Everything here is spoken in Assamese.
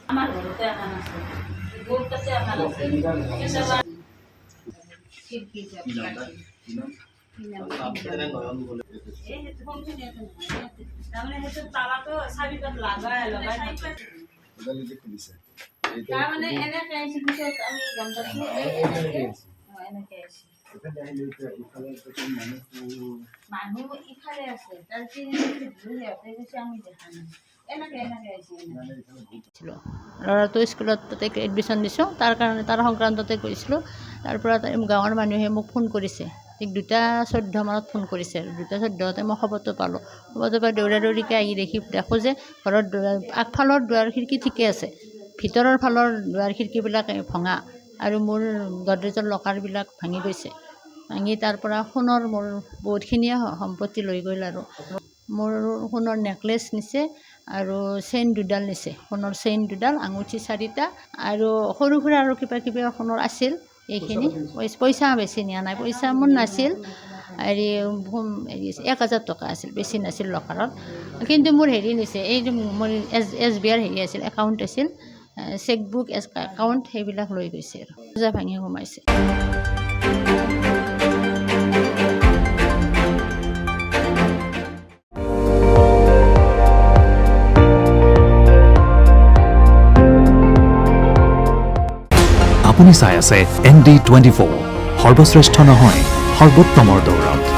আমাৰ ঘৰতে এখন আছে গোৰ কাছে এখন আছে তাৰমানে হেতু তালা তো চাবিপাত লাগাই তাৰমানে এনেকে আহিছে পিছত আমি গম পাইছোঁ এনেকে আহিছে মানুহ ইফালে আছে তাৰ সিহঁতে কৈছে আমি দেখা নাই ল'ৰাটো স্কুলত তাতে এডমিশ্যন দিছোঁ তাৰ কাৰণে তাৰ সংক্ৰান্ততে কৰিছিলোঁ। তাৰপৰা গাঁৱৰ মানুহে মোক ফোন কৰিছে, ঠিক 2:14 মানত ফোন কৰিছে। 2:14 মই খবৰটো পালোঁ। খবৰটো পাই দৌৰা দৌৰিকৈ আহি দেখোঁ যে ঘৰৰ আগফালৰ দুৱাৰ খিৰিকী ঠিকে আছে, ভিতৰৰ ফালৰ দুৱাৰ খিৰিকীবিলাক ভঙা আৰু মোৰ গডৰেজৰ লকাৰবিলাক ভাঙি গৈছে। ভাঙি তাৰপৰা সোণৰ মোৰ বহুতখিনিয়ে সম্পত্তি লৈ গ'ল আৰু মোৰ সোণৰ নেকলেছ নিছে আৰু চেইন 2ডাল নিছে, সোণৰ চেইন 2ডাল, আঙুঠি 4টা আৰু সৰু সুৰা আৰু কিবা কিবি সোণৰ আছিল। এইখিনি পইচা বেছি নিয়া নাই, পইচা মোৰ নাছিল। 1000 টকা আছিল, বেছি নাছিল লকাৰত। কিন্তু মোৰ হেৰি নিছে, এই মোৰ SBIৰ হেৰি আছিল, একাউণ্ট আছিল, চেকবুক একাউণ্ট, সেইবিলাক লৈ গৈছে আৰু পূজা ভাঙি সোমাইছে। আপুনি চাই আছে ND24, সৰ্বশ্ৰেষ্ঠ নহয় সৰ্বোত্তমৰ দৌৰত।